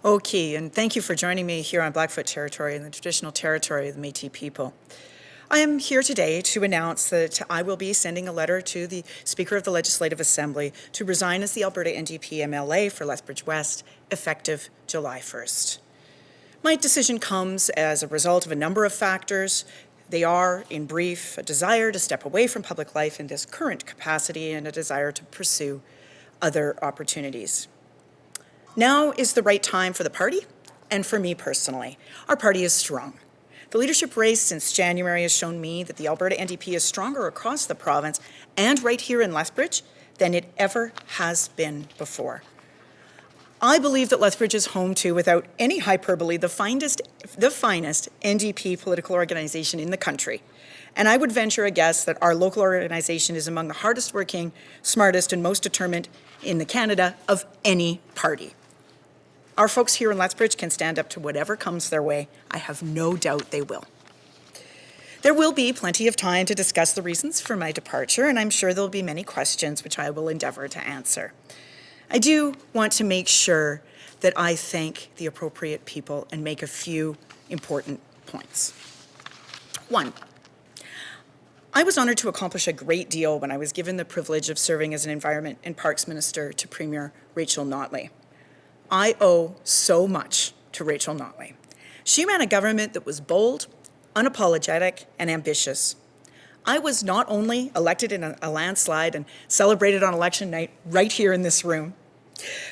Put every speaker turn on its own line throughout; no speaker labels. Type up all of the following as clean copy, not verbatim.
Okay, and thank you for joining me here on Blackfoot territory in the traditional territory of the Métis people. I am here today to announce that I will be sending a letter to the Speaker of the Legislative Assembly to resign as the Alberta NDP MLA for Lethbridge-West, effective July 1st. My decision comes as a result of a number of factors. They are, in brief, a desire to step away from public life in this current capacity and a desire to pursue other opportunities. Now is the right time for the party and for me personally. Our party is strong. The leadership race since January has shown me that the Alberta NDP is stronger across the province and right here in Lethbridge than it ever has been before. I believe that Lethbridge is home to, without any hyperbole, the finest NDP political organization in the country. And I would venture a guess that our local organization is among the hardest working, smartest, and most determined in the Canada of any party. Our folks here in Lethbridge can stand up to whatever comes their way. I have no doubt they will. There will be plenty of time to discuss the reasons for my departure, and I'm sure there'll be many questions which I will endeavor to answer. I do want to make sure that I thank the appropriate people and make a few important points. One, I was honored to accomplish a great deal when I was given the privilege of serving as an Environment and Parks Minister to Premier Rachel Notley. I owe so much to Rachel Notley. She ran a government that was bold, unapologetic, and ambitious. I was not only elected in a landslide and celebrated on election night right here in this room,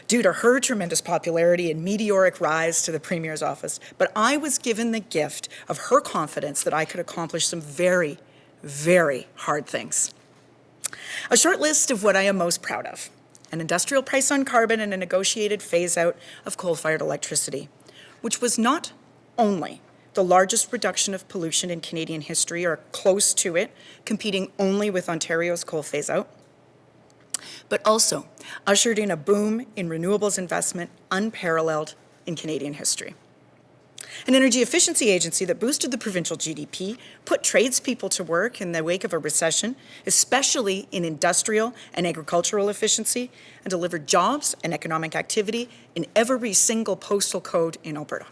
due to her tremendous popularity and meteoric rise to the Premier's office, but I was given the gift of her confidence that I could accomplish some very, very hard things. A short list of what I am most proud of: an industrial price on carbon and a negotiated phase-out of coal-fired electricity, which was not only the largest reduction of pollution in Canadian history, or close to it, competing only with Ontario's coal phase-out, but also ushered in a boom in renewables investment unparalleled in Canadian history. An energy efficiency agency that boosted the provincial GDP, put tradespeople to work in the wake of a recession, especially in industrial and agricultural efficiency, and delivered jobs and economic activity in every single postal code in Alberta.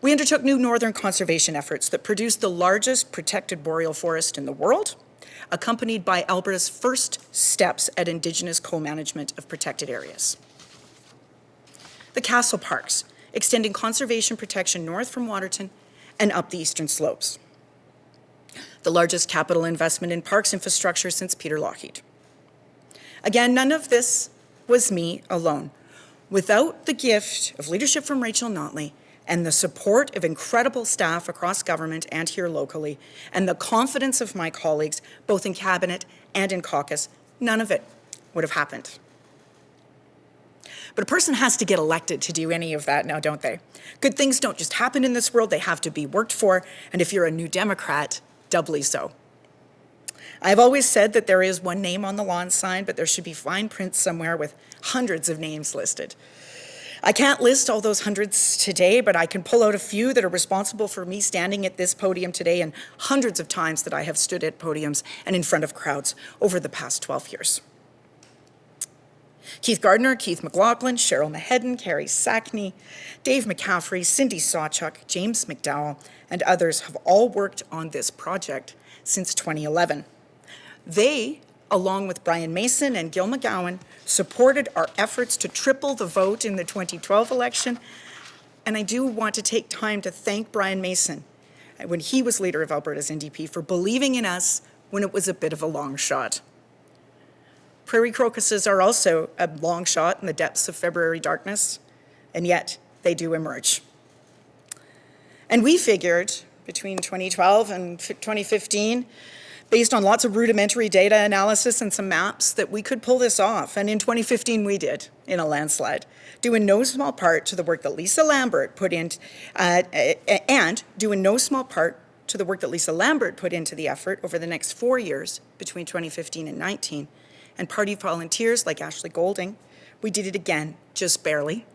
We undertook new northern conservation efforts that produced the largest protected boreal forest in the world, accompanied by Alberta's first steps at Indigenous co-management of protected areas. The Castle Parks, extending conservation protection north from Waterton and up the eastern slopes. The largest capital investment in parks infrastructure since Peter Lougheed. Again, none of this was me alone. Without the gift of leadership from Rachel Notley and the support of incredible staff across government and here locally, and the confidence of my colleagues, both in cabinet and in caucus, none of it would have happened. But a person has to get elected to do any of that now, don't they? Good things don't just happen in this world, they have to be worked for, and if you're a New Democrat, doubly so. I've always said that there is one name on the lawn sign, but there should be fine print somewhere with hundreds of names listed. I can't list all those hundreds today, but I can pull out a few that are responsible for me standing at this podium today and hundreds of times that I have stood at podiums and in front of crowds over the past 12 years. Keith Gardner, Keith McLaughlin, Cheryl Mahedin, Carrie Sackney, Dave McCaffrey, Cindy Sawchuk, James McDowell, and others have all worked on this project since 2011. They, along with Brian Mason and Gil McGowan, supported our efforts to triple the vote in the 2012 election. And I do want to take time to thank Brian Mason, when he was leader of Alberta's NDP, for believing in us when it was a bit of a long shot. Prairie crocuses are also a long shot in the depths of February darkness, and yet they do emerge. And we figured between 2012 and 2015, based on lots of rudimentary data analysis and some maps, that we could pull this off. And in 2015, we did, in a landslide, due in no small part to the work that Lisa Lambert put in, into the effort over the next 4 years between 2015 and 19. And party volunteers like Ashley Golding. We did it again, just barely,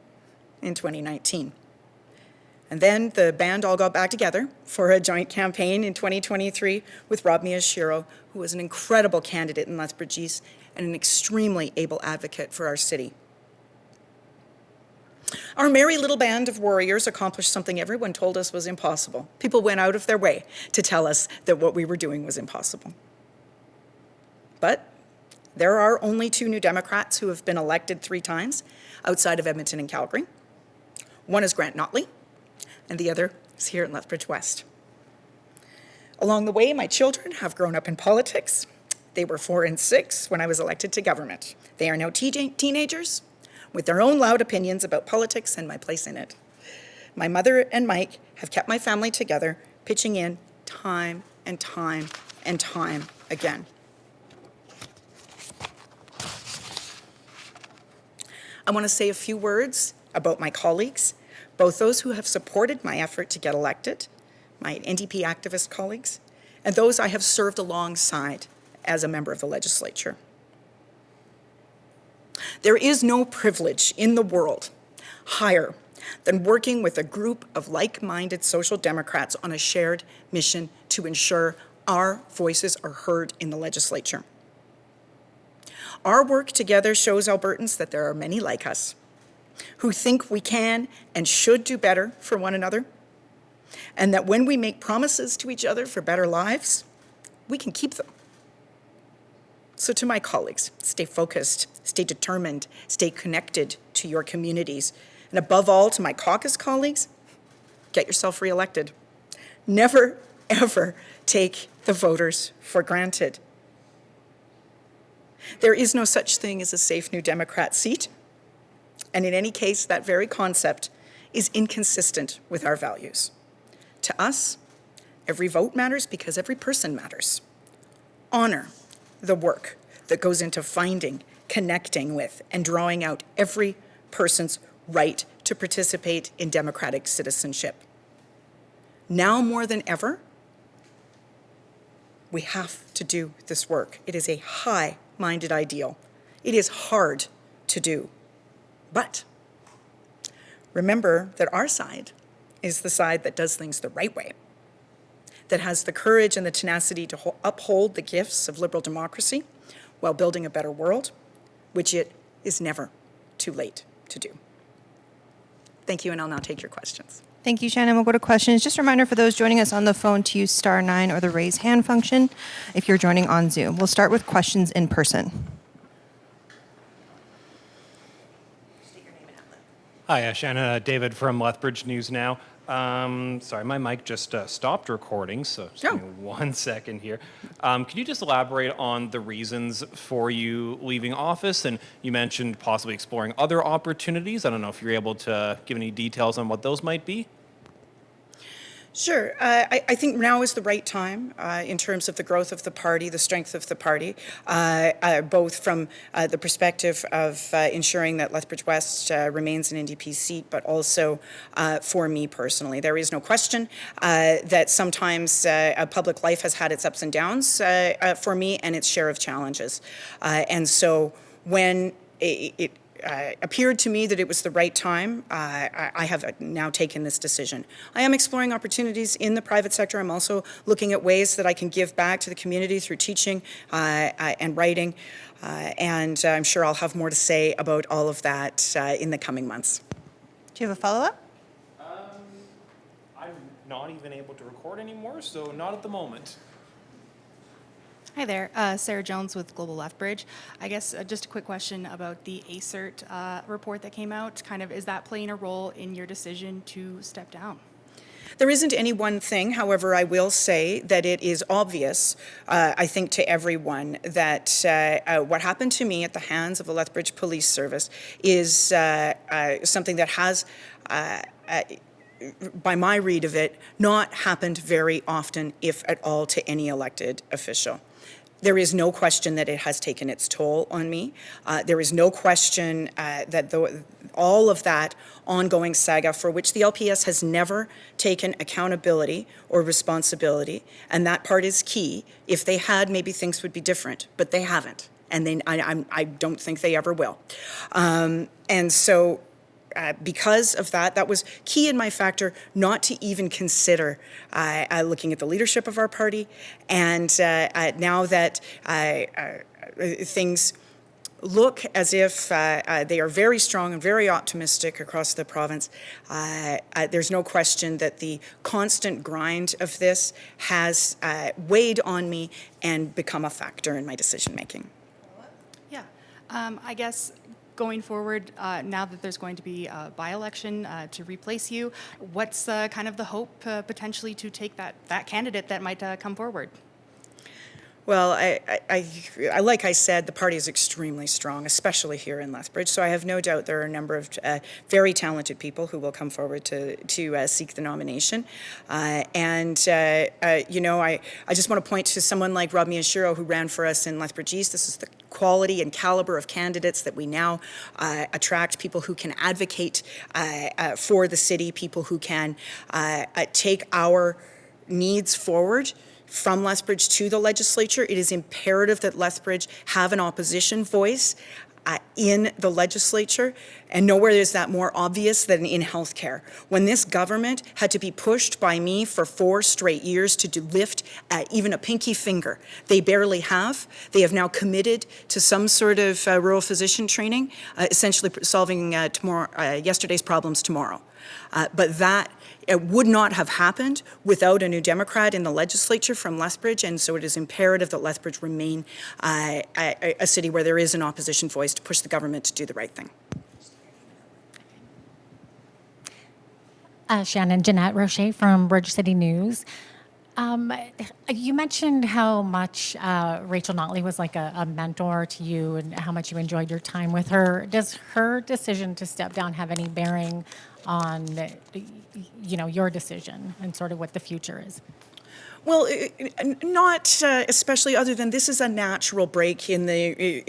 in 2019. And then the band all got back together for a joint campaign in 2023 with Rob Miyashiro, who was an incredible candidate in Lethbridge East and an extremely able advocate for our city. Our merry little band of warriors accomplished something everyone told us was impossible. People went out of their way to tell us that what we were doing was impossible. But there are only 2 New Democrats who have been elected 3 times outside of Edmonton and Calgary. One is Grant Notley, and the other is here in Lethbridge-West. Along the way, my children have grown up in politics. They were 4 and 6 when I was elected to government. They are now teenagers with their own loud opinions about politics and my place in it. My mother and Mike have kept my family together, pitching in time and time and time again. I want to say a few words about my colleagues, both those who have supported my effort to get elected, my NDP activist colleagues, and those I have served alongside as a member of the legislature. There is no privilege in the world higher than working with a group of like-minded social democrats on a shared mission to ensure our voices are heard in the legislature. Our work together shows Albertans that there are many like us who think we can and should do better for one another, and that when we make promises to each other for better lives, we can keep them. So to my colleagues, stay focused, stay determined, stay connected to your communities. And above all, to my caucus colleagues, get yourself reelected. Never, ever take the voters for granted. There is no such thing as a safe New Democrat seat. And in any case, that very concept is inconsistent with our values. To us, every vote matters because every person matters. Honor the work that goes into finding, connecting with, and drawing out every person's right to participate in democratic citizenship. Now more than ever, we have to do this work. It is a high-minded ideal. It is hard to do. But remember that our side is the side that does things the right way, that has the courage and the tenacity to uphold the gifts of liberal democracy while building a better world, which it is never too late to do. Thank you, and I'll now take your questions.
Thank you, Shannon. We'll go to questions. Just a reminder for those joining us on the phone to use *9 or the raise hand function if you're joining on Zoom. We'll start with questions in person.
Hi, Shannon. David from Lethbridge News Now. Sorry, my mic just stopped recording, so just give me 1 second here. Could you just elaborate on the reasons for you leaving office? And you mentioned possibly exploring other opportunities. I don't know if you're able to give any details on what those might be.
Sure. I think now is the right time in terms of the growth of the party, the strength of the party, both from the perspective of ensuring that Lethbridge-West remains an NDP seat, but also for me personally. There is no question that sometimes public life has had its ups and downs for me and its share of challenges. And so when it appeared to me that it was the right time, I have now taken this decision. I am exploring opportunities in the private sector. I'm also looking at ways that I can give back to the community through teaching and writing, and I'm sure I'll have more to say about all of that in the coming months.
Do you have a follow-up?
I'm not even able to record anymore, so not at the moment.
Hi there, Sarah Jones with Global Lethbridge. I guess just a quick question about the ACERT report that came out. Is that playing a role in your decision to step down?
There isn't any one thing. However, I will say that it is obvious, I think, to everyone that what happened to me at the hands of the Lethbridge Police Service is something that has, by my read of it, not happened very often, if at all, to any elected official. There is no question that it has taken its toll on me. There is no question that all of that ongoing saga for which the LPS has never taken accountability or responsibility, and that part is key. If they had, maybe things would be different, but they haven't, and I don't think they ever will. And so because of that, that was key in my factor not to even consider looking at the leadership of our party. And now that things look as if they are very strong and very optimistic across the province. There's no question that the constant grind of this has weighed on me and become a factor in my decision making.
Yeah, I guess going forward, now that there's going to be a by-election to replace you, what's kind of the hope potentially to take that candidate that might come forward?
Well, like I said, the party is extremely strong, especially here in Lethbridge. So I have no doubt there are a number of very talented people who will come forward to seek the nomination. I just want to point to someone like Rob Miyashiro, who ran for us in Lethbridge East. This is the quality and caliber of candidates that we now attract, people who can advocate for the city, people who can take our needs forward from Lethbridge to the legislature. It is imperative that Lethbridge have an opposition voice in the legislature, and nowhere is that more obvious than in healthcare. When this government had to be pushed by me for 4 straight years to lift even a pinky finger, they barely have. They have now committed to some sort of rural physician training, essentially solving yesterday's problems tomorrow. But that it would not have happened without a New Democrat in the legislature from Lethbridge, and so it is imperative that Lethbridge remain a city where there is an opposition voice to push the government to do the right thing.
Shannon, Jeanette Roche from Bridge City News. You mentioned how much Rachel Notley was like a mentor to you and how much you enjoyed your time with her. Does her decision to step down have any bearing on, your decision and sort of what the future is?
Well, not especially. Other than this is a natural break in the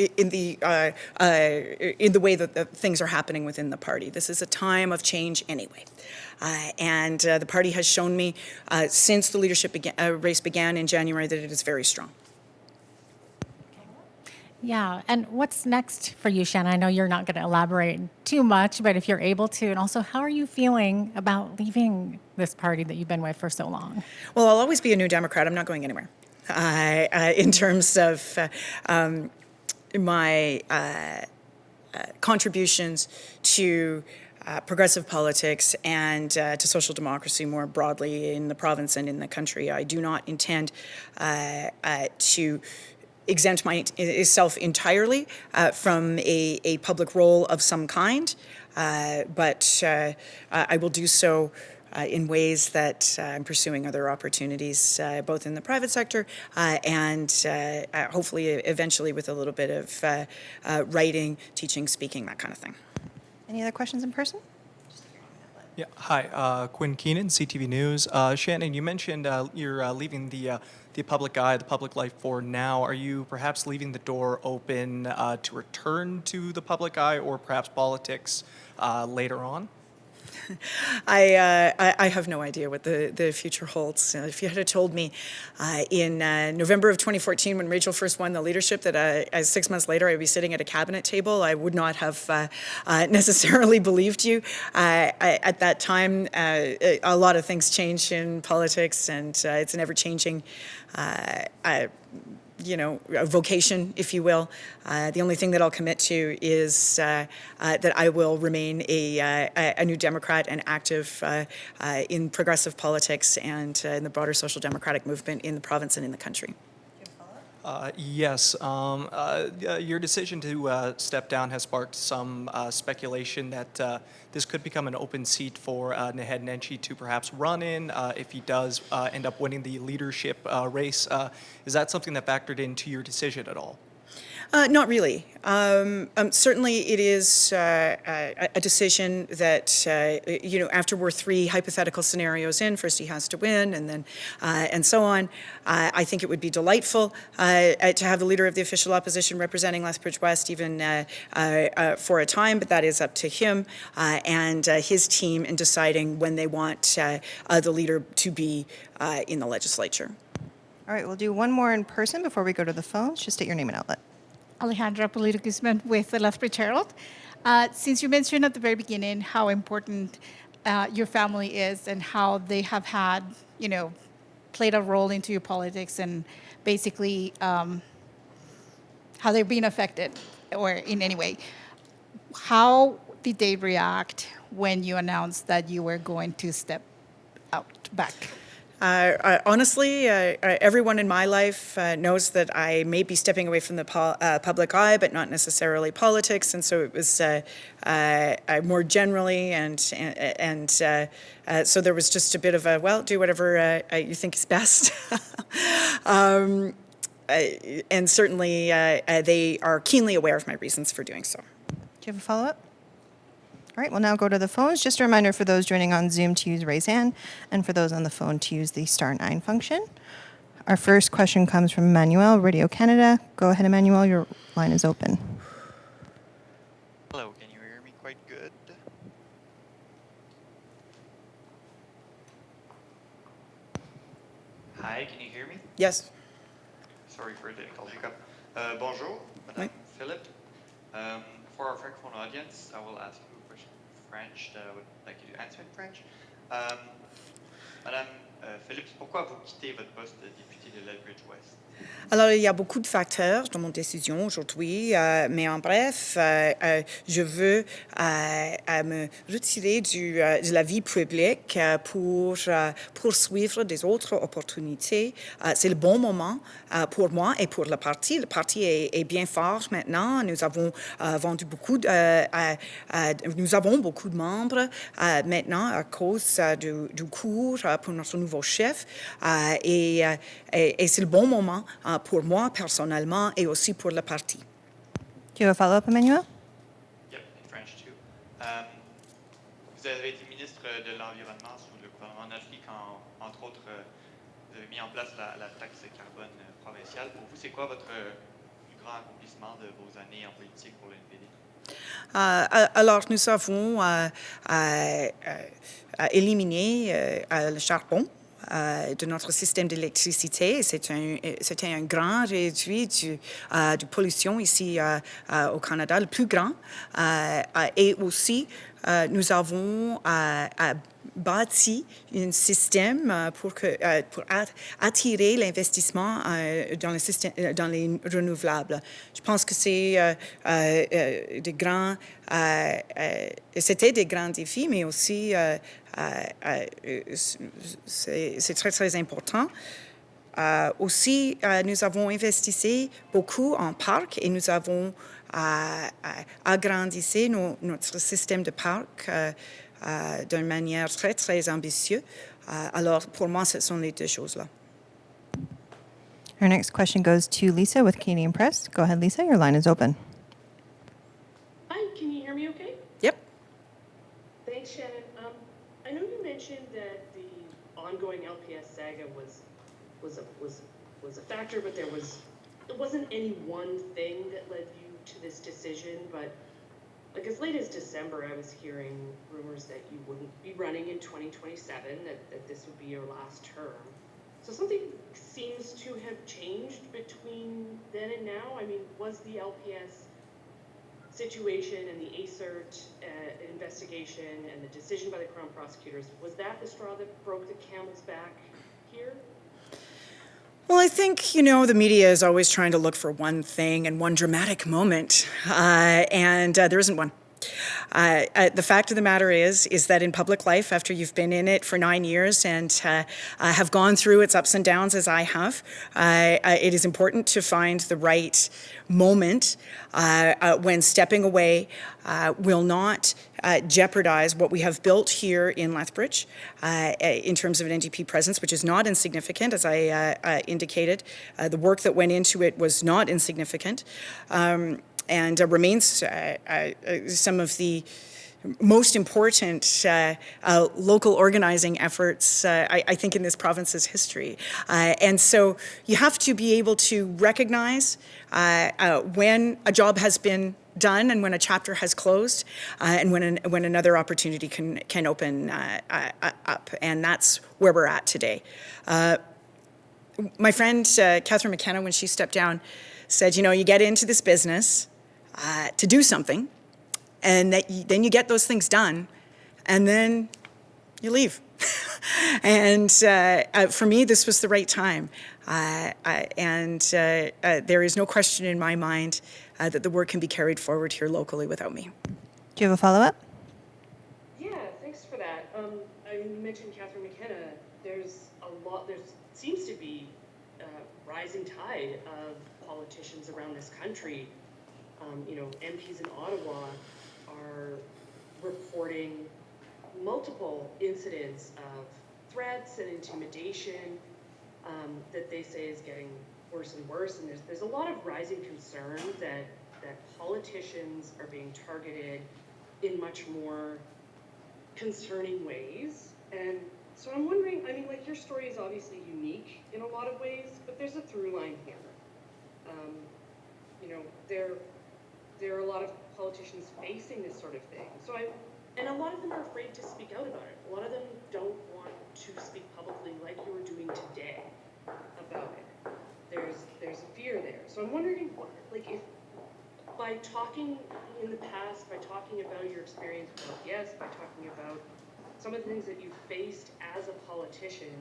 way that things are happening within the party. This is a time of change anyway, and the party has shown me since the leadership race began in January that it is very strong.
Yeah, and what's next for you, Shannon? I know you're not going to elaborate too much, but if you're able to, and also how are you feeling about leaving this party that you've been with for so long?
Well, I'll always be a New Democrat. I'm not going anywhere. In terms of my contributions to progressive politics and to social democracy more broadly in the province and in the country, I do not intend to exempt myself entirely from a public role of some kind, but I will do so in ways that I'm pursuing other opportunities, both in the private sector and hopefully eventually with a little bit of writing, teaching, speaking, that kind of thing.
Any other questions in person?
Yeah. Hi, Quinn Keenan, CTV News. Shannon, you mentioned you're leaving the public eye, the public life for now. Are you perhaps leaving the door open to return to the public eye or perhaps politics later on?
I have no idea what the future holds. If you had told me in November of 2014 when Rachel first won the leadership that 6 months later I'd be sitting at a cabinet table, I would not have necessarily believed you. At that time, a lot of things change in politics, and it's an ever-changing a vocation, if you will. The only thing that I'll commit to is that I will remain a New Democrat and active in progressive politics and in the broader social democratic movement in the province and in the country.
Yes. Your decision to step down has sparked some speculation that this could become an open seat for Naheed Nenshi to perhaps run in if he does end up winning the leadership race. Is that something that factored into your decision at all?
Not really. Certainly, it is a decision that after we're 3 hypothetical scenarios in, first he has to win, and then and so on. I think it would be delightful to have the leader of the official opposition representing Lethbridge-West even for a time, but that is up to him and his team in deciding when they want the leader to be in the legislature.
All right, we'll do one more in person before we go to the phones. Just state your name and outlet.
Alejandra Polito-Guzman with the Lethbridge Herald. Since you mentioned at the very beginning how important your family is and how they have had, played a role into your politics and basically how they're being affected or in any way. How did they react when you announced that you were going to step out back?
Honestly, everyone in my life knows that I may be stepping away from the public eye, but not necessarily politics. And so it was more generally, and so there was just a bit of a, well, do whatever you think is best. And certainly they are keenly aware of my reasons for doing so.
Do you have a follow-up? All right, we'll now go to the phones. Just a reminder for those joining on Zoom to use raise hand, and for those on the phone to use the *9 function. Our first question comes from Emmanuel, Radio Canada. Go ahead, Emmanuel, your line is open.
Hello, can you hear me quite good? Hi, can you hear me?
Yes.
Sorry for the technical hiccup. Bonjour, Madame Phillips. For our francophone audience, I will ask you a question in French that I would like you to answer in French. Madame Phillips, pourquoi vous quittez votre poste de députée de Lethbridge-West?
Alors, il y a beaucoup de facteurs dans mon décision aujourd'hui, mais en bref, je veux me retirer de la vie publique pour poursuivre des autres opportunités. C'est le bon moment pour moi et pour le parti. Le parti est bien fort maintenant. Nous avons vendu beaucoup nous avons beaucoup de membres maintenant à cause du cours pour notre nouveau chef. Et c'est le bon moment pour moi personnellement et aussi pour le parti.
Do you have a follow-up, Emmanuel?
Yep, in French too. Vous avez été ministre de l'Environnement sous le gouvernement Nathalie quand, entre autres, vous avez mis en place la taxe carbone provinciale. Pour vous, c'est quoi votre plus grand accomplissement de vos années en politique pour l'NPD?
Alors, nous avons éliminé le charbon de notre système d'électricité. C'était un grand réduit de pollution ici au Canada, le plus grand. Et aussi, nous avons bâti un système pour attirer l'investissement dans les renouvelables. Je pense que c'était des grands défis, mais aussi c'est très, très important. Aussi, nous avons investi beaucoup en parcs et nous avons agrandi notre système de parcs d'une manière très, très ambitieuse. Alors, pour moi, ce sont les deux choses-là.
Our next question goes to Lisa with Canadian Press. Go ahead, Lisa, your line is open.
Hi, can you hear me okay?
Yep.
Thanks, Shannon. I know you mentioned that the ongoing LPS saga was a factor, but it wasn't any one thing that led you to this decision. But like as late as December, I was hearing rumors that you wouldn't be running in 2027, that this would be your last term. So something seems to have changed between then and now. I mean, was the LPS situation and the ACERT investigation and the decision by the Crown prosecutors, was that the straw that broke the camel's back here?
Well, I think, the media is always trying to look for one thing and one dramatic moment, and there isn't one. The fact of the matter is that in public life, after you've been in it for 9 years and have gone through its ups and downs as I have, it is important to find the right moment when stepping away will not jeopardize what we have built here in Lethbridge in terms of an NDP presence, which is not insignificant, as I indicated. The work that went into it was not insignificant. And remains some of the most important local organizing efforts, I think, in this province's history. And so you have to be able to recognize when a job has been done and when a chapter has closed and when another opportunity can open up. And that's where we're at today. My friend Catherine McKenna, when she stepped down, said, you get into this business to do something, and then you get those things done, and then you leave. And for me, this was the right time. There is no question in my mind that the work can be carried forward here locally without me.
Do you have a follow-up?
Yeah, thanks for that. I mean, you mentioned Catherine McKenna. There seems to be a rising tide of politicians around this country. MPs in Ottawa are reporting multiple incidents of threats and intimidation that they say is getting worse and worse. And there's a lot of rising concern that politicians are being targeted in much more concerning ways. And so I'm wondering, I mean, like, your story is obviously unique in a lot of ways, but there's a through line here. There are a lot of politicians facing this sort of thing. And a lot of them are afraid to speak out about it. A lot of them don't want to speak publicly like you were doing today about it. There's a fear there. So I'm wondering, if by talking in the past, by talking about your experience with LPS, by talking about some of the things that you faced as a politician,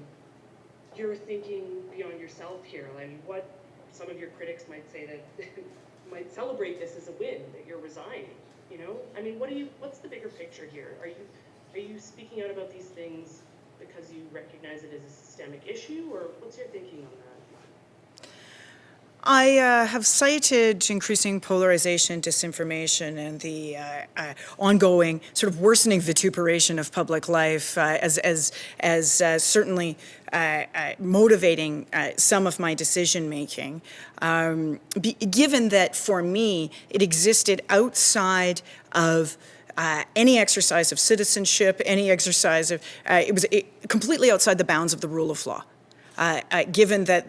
you're thinking beyond yourself here. I mean, what some of your critics might say that might celebrate this as a win, that you're resigning. I mean, what's the bigger picture here? Are you speaking out about these things because you recognize it as a systemic issue, or what's your thinking on that?
I have cited increasing polarization, disinformation, and the ongoing sort of worsening vituperation of public life as certainly motivating some of my decision making. Given that for me it existed outside of any exercise of citizenship, any exercise of it was completely outside the bounds of the rule of law. Given that,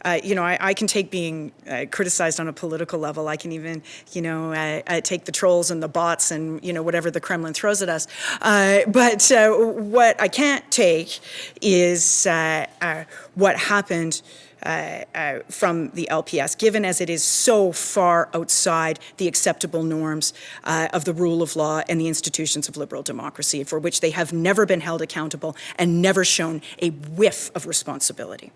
I can take being criticized on a political level. I can even, take the trolls and the bots and, whatever the Kremlin throws at us. But what I can't take is what happened from the LPS, given as it is so far outside the acceptable norms of the rule of law and the institutions of liberal democracy, for which they have never been held accountable and never shown a whiff of responsibility.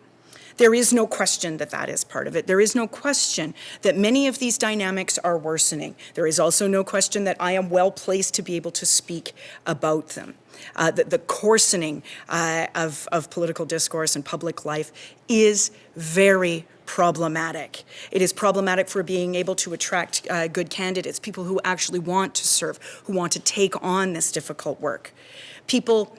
There is no question that that is part of it. There is no question that many of these dynamics are worsening. There is also no question that I am well placed to be able to speak about them. The coarsening of political discourse and public life is very problematic. It is problematic for being able to attract good candidates, people who actually want to serve, who want to take on this difficult work. People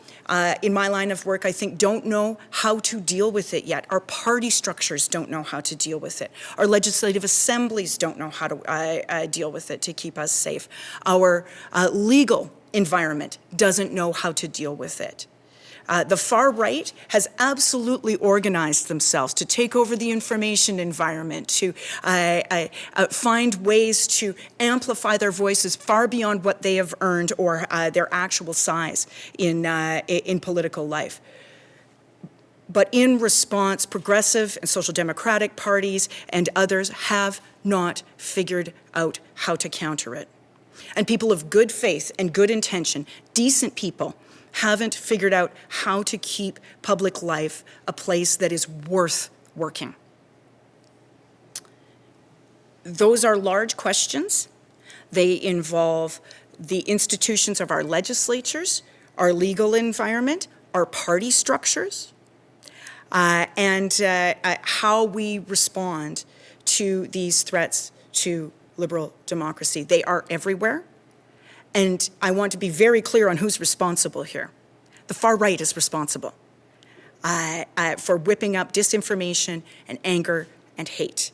in my line of work, I think, don't know how to deal with it yet. Our party structures don't know how to deal with it. Our legislative assemblies don't know how to deal with it to keep us safe. Our legal environment doesn't know how to deal with it. The far right has absolutely organized themselves to take over the information environment, to find ways to amplify their voices far beyond what they have earned or their actual size in political life. But in response, progressive and social democratic parties and others have not figured out how to counter it. And people of good faith and good intention, decent people, haven't figured out how to keep public life a place that is worth working. Those are large questions. They involve the institutions of our legislatures, our legal environment, our party structures, and how we respond to these threats to liberal democracy. They are everywhere. And I want to be very clear on who's responsible here. The far right is responsible for whipping up disinformation and anger and hate.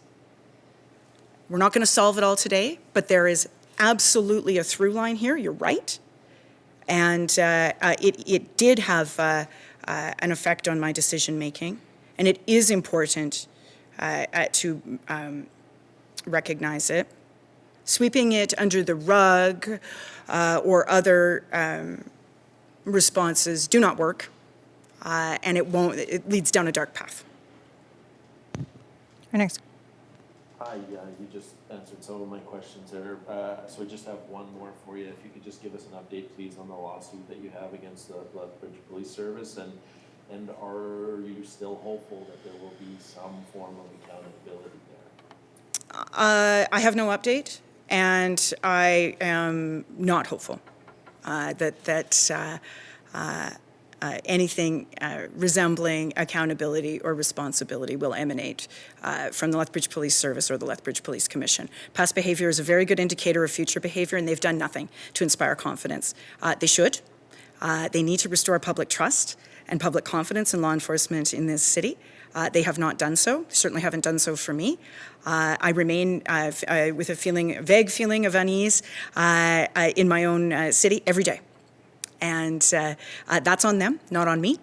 We're not going to solve it all today, but there is absolutely a through line here. You're right. And it did have an effect on my decision making. And it is important to recognize it. Sweeping it under the rug or other responses do not work, and it leads down a dark path.
Our next
Hi, you just answered some of my questions there. So I just have one more for you. If you could just give us an update, please, on the lawsuit that you have against the Lethbridge Police Service, and are you still hopeful that there will be some form of accountability there?
I have no update, and I am not hopeful that anything resembling accountability or responsibility will emanate from the Lethbridge Police Service or the Lethbridge Police Commission. Past behavior is a very good indicator of future behavior, and they've done nothing to inspire confidence. They should. They need to restore public trust and public confidence in law enforcement in this city. They have not done so. They certainly haven't done so for me. I remain with a vague feeling of unease in my own city every day. And that's on them, not on me.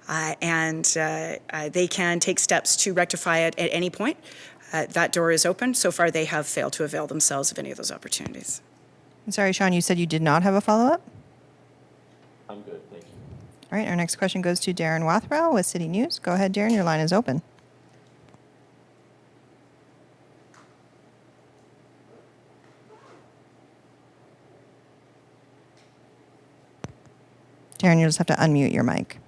And they can take steps to rectify it at any point. That door is open. So far, they have failed to avail themselves of any of those opportunities.
I'm sorry, Sean, you said you did not have a follow-up?
I'm good, thank you.
All right, our next question goes to Darren Wathrow with City News. Go ahead, Darren, your line is open. Darren, you'll just have to unmute your mic.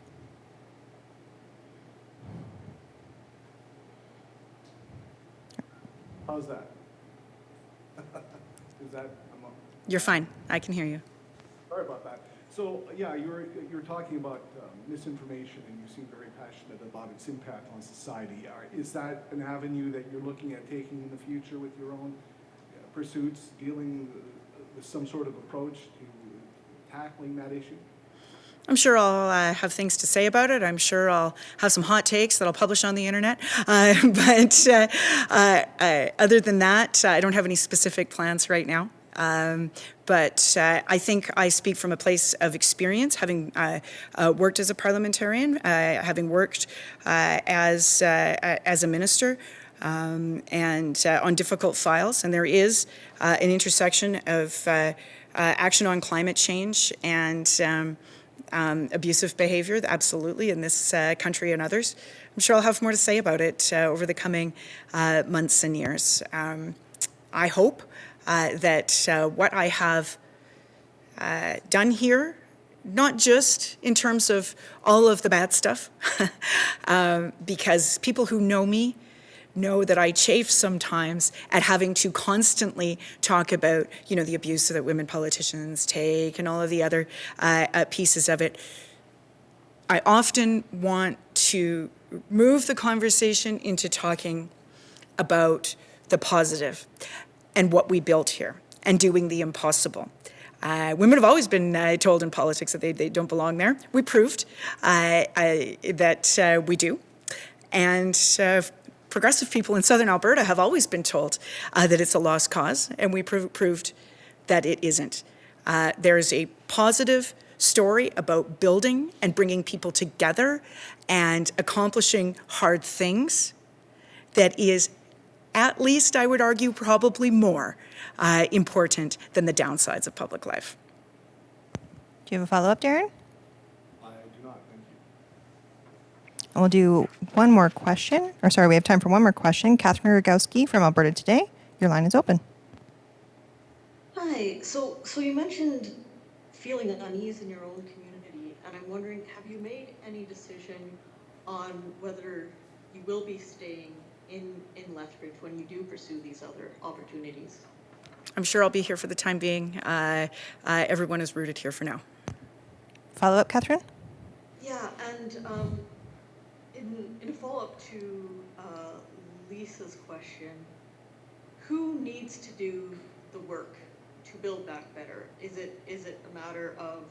How's that? Is that,
You're fine. I can hear you.
sorry about that. So, yeah, you're talking about misinformation, and you seem very passionate about its impact on society. Is that an avenue that you're looking at taking in the future with your own pursuits, dealing with some sort of approach to tackling that issue?
I'm sure I'll have things to say about it. I'm sure I'll have some hot takes that I'll publish on the internet. But other than that, I don't have any specific plans right now. But I think I speak from a place of experience, having worked as a parliamentarian, having worked as a minister, and on difficult files. And there is an intersection of action on climate change and abusive behavior, absolutely, in this country and others. I'm sure I'll have more to say about it over the coming months and years. I hope that what I have done here, not just in terms of all of the bad stuff, because people who know me know that I chafe sometimes at having to constantly talk about, the abuse that women politicians take and all of the other pieces of it. I often want to move the conversation into talking about the positive and what we built here and doing the impossible. Women have always been told in politics that they don't belong there. We proved that we do. And progressive people in southern Alberta have always been told that it's a lost cause, and we proved that it isn't. There's a positive story about building and bringing people together and accomplishing hard things that is, at least I would argue, probably more important than the downsides of public life.
Do you have a follow-up, Darren?
I do not, thank you.
And we'll do one more question. We have time for one more question. Catherine Rogowski from Alberta Today. Your line is open.
Hi. So you mentioned feeling unease in your own community, and I'm wondering, have you made any decision on whether you will be staying in Lethbridge when you do pursue these other opportunities?
I'm sure I'll be here for the time being. Everyone is rooted here for now.
Follow-up, Catherine?
Yeah, and in a follow-up to Lisa's question, who needs to do the work to build back better? Is it a matter of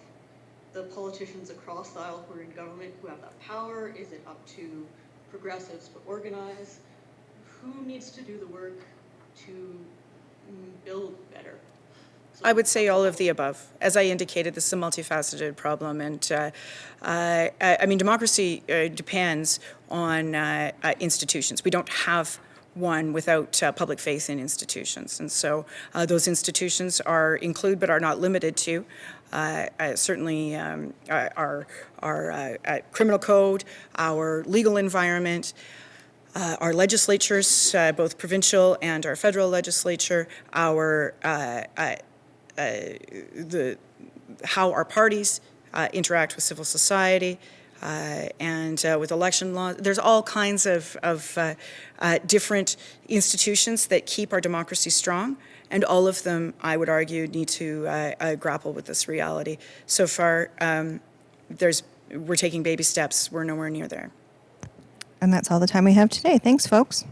the politicians across the aisle who are in government who have that power? Is it up to progressives to organize? Who needs to do the work to build better?
I would say all of the above. As I indicated, this is a multifaceted problem, and democracy depends on institutions. We don't have one without public faith in institutions, and so those institutions include but are not limited to certainly our criminal code, our legal environment, our legislatures, both provincial and our federal legislature, our how our parties interact with civil society, and with election law. There's all kinds of different institutions that keep our democracy strong, and all of them, I would argue, need to grapple with this reality. So far, we're taking baby steps. We're nowhere near there.
And that's all the time we have today. Thanks, folks.